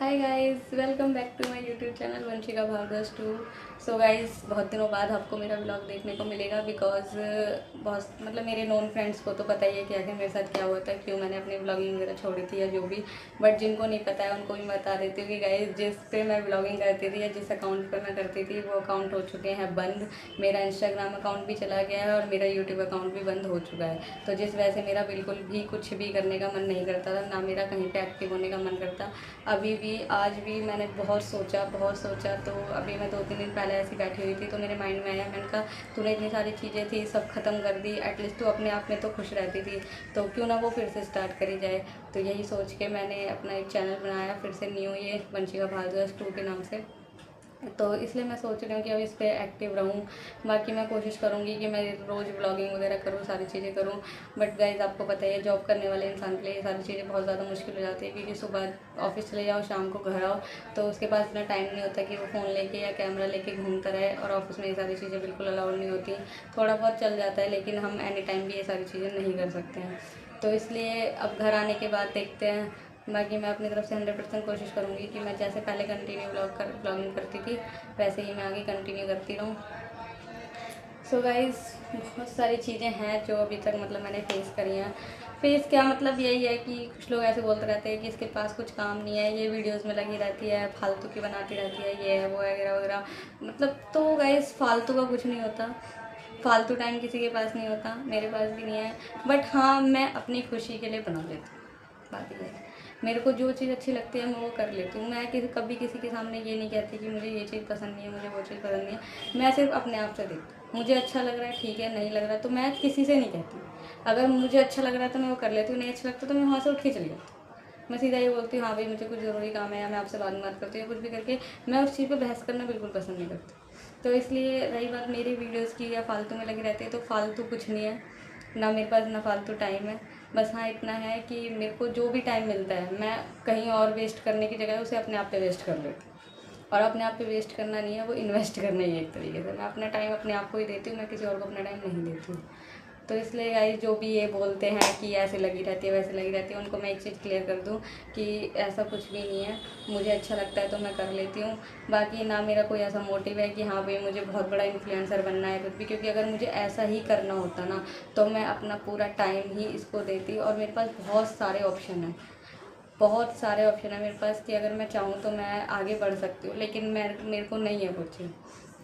Hi guys, welcome back to my YouTube channel Vanshika Bhardwaj 2। So guys, बहुत दिनों बाद आपको मेरा व्लॉग देखने को मिलेगा बिकॉज बहुत मतलब मेरे नॉन फ्रेंड्स को तो पता ही है कि आखिर मेरे साथ क्या हुआ था, क्यों मैंने अपनी व्लॉगिंग वगैरह छोड़ी थी या जो भी। बट जिनको नहीं पता है उनको भी बता देती हूँ कि गाइस, जिस पे मैं व्लॉगिंग करती थी या जिस अकाउंट पर मैं करती थी वो अकाउंट हो चुके हैं बंद। मेरा इंस्टाग्राम अकाउंट भी चला गया है और मेरा यूट्यूब अकाउंट भी बंद हो चुका है। तो जिस वजह से मेरा बिल्कुल भी कुछ भी करने का मन नहीं करता था, ना मेरा कहीं पर एक्टिव होने का मन करता। अभी भी आज भी मैंने बहुत सोचा तो अभी मैं 2-3 दिन पहले ऐसी बैठी हुई थी तो मेरे माइंड में आया, मैंने कहा तूने इतनी सारी चीज़ें थी सब ख़त्म कर दी, एटलीस्ट तू अपने आप में तो खुश रहती थी, तो क्यों ना वो फिर से स्टार्ट करी जाए। तो यही सोच के मैंने अपना एक चैनल बनाया फिर से न्यू, ये वंशिका भारद्वाज 2 के नाम से। तो इसलिए मैं सोच रही हूँ कि अब इस पर एक्टिव रहूँ। बाकी मैं कोशिश करूँगी कि मैं रोज़ ब्लॉगिंग वगैरह करूँ, सारी चीज़ें करूँ। बट गाइज़, आपको पता ही है जॉब करने वाले इंसान के लिए ये सारी चीज़ें बहुत ज़्यादा मुश्किल हो जाती है, क्योंकि सुबह ऑफिस चले जाओ, शाम को घर आओ, तो उसके पास इतना टाइम नहीं होता कि वो फ़ोन लेके या कैमरा लेके घूमता रहे। और ऑफिस में ये सारी चीज़ें बिल्कुल अलाउड नहीं होती। थोड़ा बहुत चल जाता है लेकिन हम एनी टाइम भी ये सारी चीज़ें नहीं कर सकते हैं। तो इसलिए अब घर आने के बाद देखते हैं। बाकी मैं अपनी तरफ से 100% कोशिश करूँगी कि मैं जैसे पहले कंटिन्यू ब्लॉगिंग करती थी वैसे ही मैं आगे कंटिन्यू करती रहूँ। सो गाइज़, बहुत सारी चीज़ें हैं जो अभी तक मतलब मैंने फेस करी हैं। फेस क्या मतलब यही है कि कुछ लोग ऐसे बोलते रहते हैं कि इसके पास कुछ काम नहीं है, ये वीडियोस में लगी रहती है, फालतू की बनाती रहती है, ये है वो वगैरह वगैरह। मतलब तो गाइज़, फालतू का कुछ नहीं होता, फालतू टाइम किसी के पास नहीं होता, मेरे पास भी नहीं है। बट हाँ, मैं अपनी खुशी के लिए बना लेती हूँ। बात ये है, मेरे को जो चीज़ अच्छी लगती है मैं वो कर लेती हूँ। मैं कभी किसी के सामने ये नहीं कहती कि मुझे ये चीज़ पसंद नहीं है, मुझे वो चीज़ पसंद नहीं है। मैं सिर्फ अपने आप से देखती हूँ, मुझे अच्छा लग रहा है ठीक है, नहीं लग रहा तो मैं किसी से नहीं कहती। अगर मुझे अच्छा लग रहा है तो मैं वो कर लेती हूँ, नहीं अच्छा लगता तो मैं वहाँ से उठ के चली जाती हूँ। मैं सीधा ये बोलती हूँ, हाँ भाई मुझे कुछ ज़रूरी काम है या मैं आपसे बाद में बात करती हूँ या कुछ भी करके। मैं उस चीज़ पर बहस करना बिल्कुल पसंद नहीं करती। तो इसलिए रही बात मेरी वीडियोज़ की या फालतू में लगी रहती है, तो फालतू कुछ नहीं है, ना मेरे पास ना फालतू टाइम है। बस हाँ, इतना है कि मेरे को जो भी टाइम मिलता है मैं कहीं और वेस्ट करने की जगह उसे अपने आप पे वेस्ट कर लेती हूँ। और अपने आप पे वेस्ट करना नहीं है, वो इन्वेस्ट करना ही है एक तरीके से। मैं अपना टाइम अपने आप को ही देती हूँ, मैं किसी और को अपना टाइम नहीं देती हूँ। तो इसलिए गाइस, जो भी ये बोलते हैं कि ऐसे लगी रहती है वैसे लगी रहती है, उनको मैं एक चीज़ क्लियर कर दूँ कि ऐसा कुछ भी नहीं है। मुझे अच्छा लगता है तो मैं कर लेती हूँ। बाकी ना मेरा कोई ऐसा मोटिव है कि हाँ भाई मुझे बहुत बड़ा इन्फ्लुएंसर बनना है कुछ भी, क्योंकि अगर मुझे ऐसा ही करना होता ना तो मैं अपना पूरा टाइम ही इसको देती। और मेरे पास बहुत सारे ऑप्शन हैं, बहुत सारे ऑप्शन है मेरे पास कि अगर मैं चाहूँ तो मैं आगे बढ़ सकती हूँ, लेकिन मेरे को नहीं है कुछ।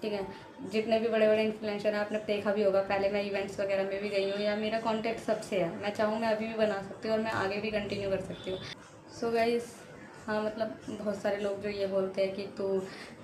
ठीक है, जितने भी बड़े बड़े इन्फ्लुएंसर हैं आपने देखा भी होगा, पहले मैं इवेंट्स वगैरह में भी गई हूँ या मेरा कॉन्टैक्ट सबसे है। मैं चाहूँ मैं अभी भी बना सकती हूँ और मैं आगे भी कंटिन्यू कर सकती हूँ। सो गाइस, हाँ मतलब बहुत सारे लोग जो ये बोलते हैं कि तू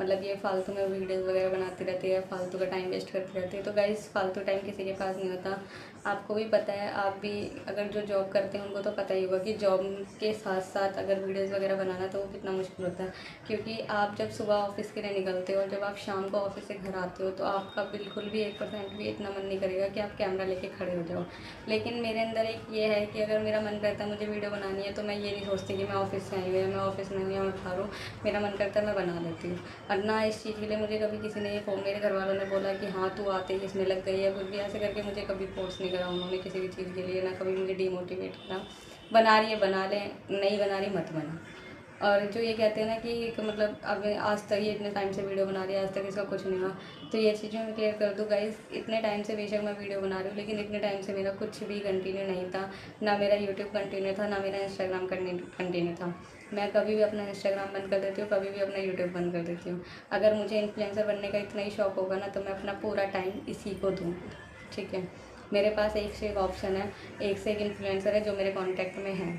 मतलब ये फालतू में वीडियोस वगैरह बनाती रहती है, फालतू का टाइम वेस्ट करती रहती है। तो गाइस, फालतू टाइम किसी के पास नहीं होता, आपको भी पता है। आप भी अगर जो जॉब करते हैं उनको तो पता ही होगा कि जॉब के साथ साथ अगर वीडियोस वगैरह बनाना तो वो कितना मुश्किल होता है। क्योंकि आप जब सुबह ऑफिस के लिए निकलते हो और जब आप शाम को ऑफिस से घर आते हो तो आपका बिल्कुल भी 1% भी इतना मन नहीं करेगा कि आप कैमरा लेके खड़े हो जाओ। लेकिन मेरे अंदर एक ये है कि अगर मेरा मन करता है मुझे वीडियो बनानी है तो मैं ये नहीं सोचती कि मैं ऑफिस से आई हूँ या मैं ऑफिस में हूँ या मैं बाहर हूँ। मेरा मन करता है मैं बना लेती हूँ। और ना इस चीज़ के लिए मुझे कभी किसी ने मेरे घर वालों ने बोला कि हाँ तू आते ही इसमें लग गई है कुछ भी, ऐसे करके मुझे कभी फोर्स नहीं करा उन्होंने किसी भी चीज़ के लिए, ना कभी मुझे डिमोटिवेट करा। बना रही है बना लें, नहीं बना रही मत बना। और जो ये कहते हैं ना कि मतलब अब आज तक ये इतने टाइम से वीडियो बना रही है, आज तक इसका कुछ नहीं हुआ, तो ये चीज़ें मैं क्लियर कर दूँ गाइस। इतने टाइम से बेशक मैं वीडियो बना रही हूँ लेकिन इतने टाइम से मेरा कुछ भी कंटिन्यू नहीं था। ना मेरा यूट्यूब कंटिन्यू था, ना मेरा इंस्टाग्राम कंटिन्यू था। मैं कभी भी अपना इंस्टाग्राम बंद कर देती हूँ, कभी भी अपना यूट्यूब बंद कर देती हूँ। अगर मुझे इन्फ्लुएंसर बनने का इतना ही शौक होगा ना तो मैं अपना पूरा टाइम इसी को दूँ। ठीक है, मेरे पास एक से एक ऑप्शन है, एक से एक इन्फ्लुएंसर है जो मेरे कॉन्टैक्ट में है,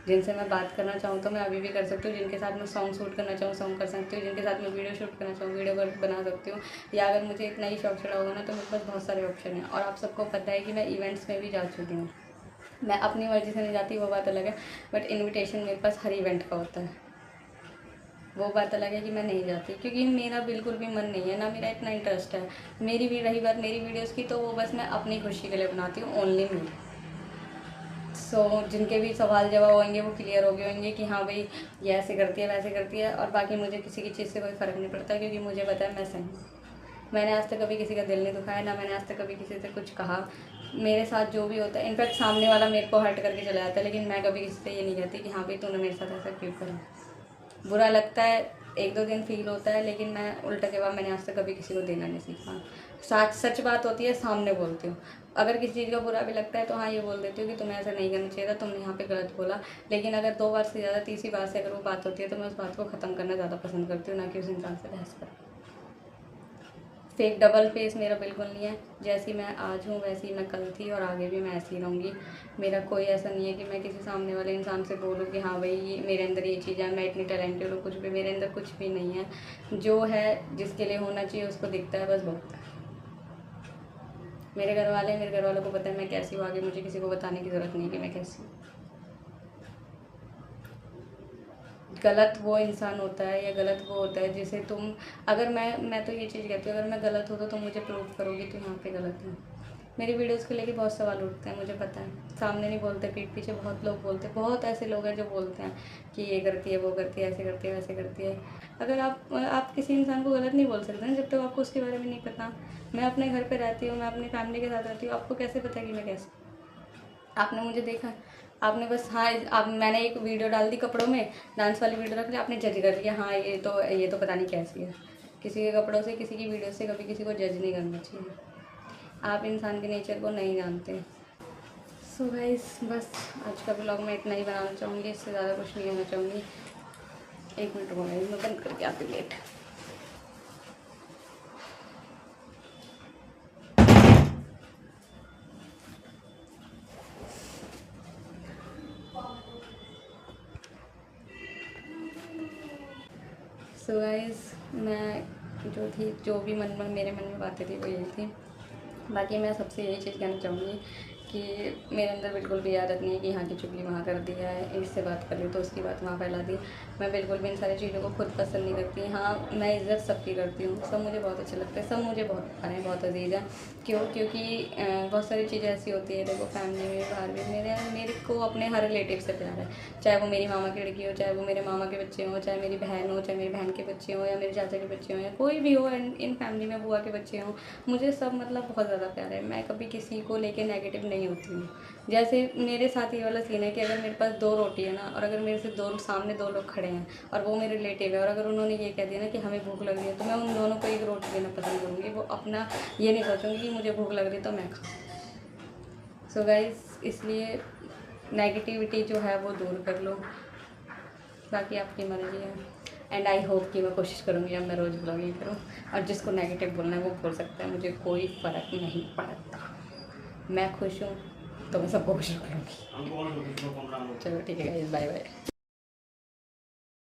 जिनसे मैं बात करना चाहूँ तो मैं अभी भी कर सकती हूँ, जिनके साथ मैं सॉन्ग शूट करना चाहूँ सॉन्ग कर सकती हूँ, जिनके साथ मैं वीडियो शूट करना चाहूँ वीडियो बना सकती हूँ। या अगर मुझे इतना ही शौक चढ़ा होगा ना तो मेरे पास बहुत सारे ऑप्शन हैं। और आप सबको पता है कि मैं इवेंट्स में भी जा चुकी हूँ। मैं अपनी मर्ज़ी से नहीं जाती वो बात अलग है, बट इन्विटेशन मेरे पास हर इवेंट का होता है। वो बात अलग है कि मैं नहीं जाती क्योंकि मेरा बिल्कुल भी मन नहीं है, ना मेरा इतना इंटरेस्ट है। मेरी भी रही बात मेरी वीडियोज़ की, तो वो बस मैं अपनी खुशी के लिए बनाती हूँ, ओनली मी। जिनके भी सवाल जवाब होंगे वो क्लियर हो गए होंगे कि हाँ भाई ये ऐसे करती है वैसे करती है। और बाकी मुझे किसी की चीज़ से कोई फ़र्क नहीं पड़ता क्योंकि मुझे पता है मैं सही हूँ। मैंने आज तक कभी किसी का दिल नहीं दुखाया, ना मैंने आज तक कभी किसी से कुछ कहा। मेरे साथ जो भी होता है, इनफैक्ट सामने वाला मेरे को हर्ट करके चला जाता है, लेकिन मैं कभी किसी से ये नहीं कहती कि हाँ भाई तूने मेरे साथ ऐसा क्यों करा। बुरा लगता है, 1-2 दिन फील होता है, लेकिन मैं उल्टा जवाब मैंने आज तक कभी किसी को देना नहीं सीखा। सच बात होती है, सामने बोलती हूँ। अगर किसी चीज़ का बुरा भी लगता है तो हाँ, ये बोल देती हूँ कि तुम्हें ऐसा नहीं करना चाहिए था, तुमने यहाँ पे गलत बोला। लेकिन अगर 2 बार से ज़्यादा, तीसरी बार से अगर वो बात होती है तो मैं उस बात को ख़त्म करना ज़्यादा पसंद करती हूँ, ना कि उस इंसान से बहस करना। फेक डबल फेस मेरा बिल्कुल नहीं है। जैसी मैं आज हूँ वैसी ही मैं कल थी, और आगे भी मैं ऐसी ही रहूँगी। मेरा कोई ऐसा नहीं है कि मैं किसी सामने वाले इंसान से बोलूँ कि हाँ भाई, ये मेरे अंदर ये चीज़ है, मैं इतनी टैलेंटेड हूँ, कुछ भी मेरे अंदर कुछ भी नहीं है। जो है, जिसके लिए होना चाहिए उसको दिखता है, बस बहुत है। मेरे घर वालों को पता है मैं कैसी हूँ, आगे मुझे किसी को बताने की ज़रूरत नहीं कि मैं कैसी हूँ। गलत वो इंसान होता है या गलत वो होता है जिसे तुम, अगर मैं तो ये चीज़ कहती हूँ, अगर मैं गलत हूँ तो तुम मुझे प्रूव करोगी तो यहाँ पे गलत है। मेरी वीडियोस को लेके बहुत सवाल उठते हैं, मुझे पता है। सामने नहीं बोलते, पीठ पीछे बहुत लोग बोलते हैं। बहुत ऐसे लोग हैं जो बोलते हैं कि ये करती है, वो करती है, ऐसे करती है, वैसे करती है। अगर आप किसी इंसान को गलत नहीं बोल सकते ना जब तक आपको उसके बारे में नहीं पता। मैं अपने घर पर रहती हूँ, मैं अपनी फैमिली के साथ रहती हूँ, आपको कैसे पता कि मैं कैसे, आपने मुझे देखा, आपने बस हाँ, आप मैंने एक वीडियो डाल दी कपड़ों में, डांस वाली वीडियो रख ली, आपने जज कर लिया, हाँ ये तो पता नहीं कैसी है। किसी के कपड़ों से, किसी की वीडियो से कभी किसी को जज नहीं करना चाहिए। आप इंसान के नेचर को नहीं जानते। सो गाइस, बस आज का ब्लॉग मैं इतना ही बनाना चाहूँगी, इससे ज़्यादा कुछ नहीं होना चाहूँगी। 1 मिनट रुको गाइस, मैं बंद करके आती हूँ लेट। सो गाइस, मैं जो भी मेरे मन में बातें थी वो यही थी। बाकी मैं सबसे यही चीज़ कहना चाहूँगी कि मेरे अंदर बिल्कुल भी आदत नहीं है कि यहाँ की चुगली वहाँ कर दी है, इससे बात कर ली तो उसकी बात वहाँ फैला दी। मैं बिल्कुल भी इन सारी चीज़ों को खुद पसंद नहीं करती। हाँ, मैं इज़्ज़त सबकी करती हूँ, सब मुझे बहुत अच्छे लगते हैं, सब मुझे बहुत प्यारे हैं, बहुत अजीज़ हैं। क्यों? क्योंकि बहुत सारी चीज़ें ऐसी होती है, देखो फैमिली में, बाहर भी, मेरे को अपने हर रिलेटिव से प्यार है। चाहे वो मेरी मामा की लड़की हो, चाहे वो मेरे मामा के बच्चे हों, चाहे मेरी बहन हो, चाहे मेरी बहन के बच्चे हों, या मेरे चाचा के बच्चे हों, या कोई भी हो इन फैमिली में, बुआ के बच्चे हों, मुझे सब मतलब बहुत ज़्यादा प्यार है। मैं कभी किसी को लेके नेगेटिव नहीं होती हूँ। जैसे मेरे साथ ये वाला सीन है कि अगर मेरे पास 2 रोटी है ना, और अगर मेरे से सामने 2 लोग खड़े हैं और वो मेरे रिलेटिव है, और अगर उन्होंने ये कह दिया ना कि हमें भूख लग रही है, तो मैं उन दोनों को 1 रोटी देना पसंद करूँगी। वो अपना ये नहीं सोचूंगी कि मुझे भूख लग रही है तो मैं खाऊँ। सो गाइस, इसलिए नेगेटिविटी जो है वो दूर कर लो, बाकी आपकी मर्ज़ी है। एंड आई होप कि मैं कोशिश करूँगी अब मैं रोज़ ब्लॉगिंग करूँ, और जिसको नेगेटिव बोलना है वो बोल सकता है, मुझे कोई फ़र्क नहीं पड़ता। मैं खुश हूँ तो मैं सबको खुश रख लूँगी। चलो ठीक है गाइस, बाय बाय।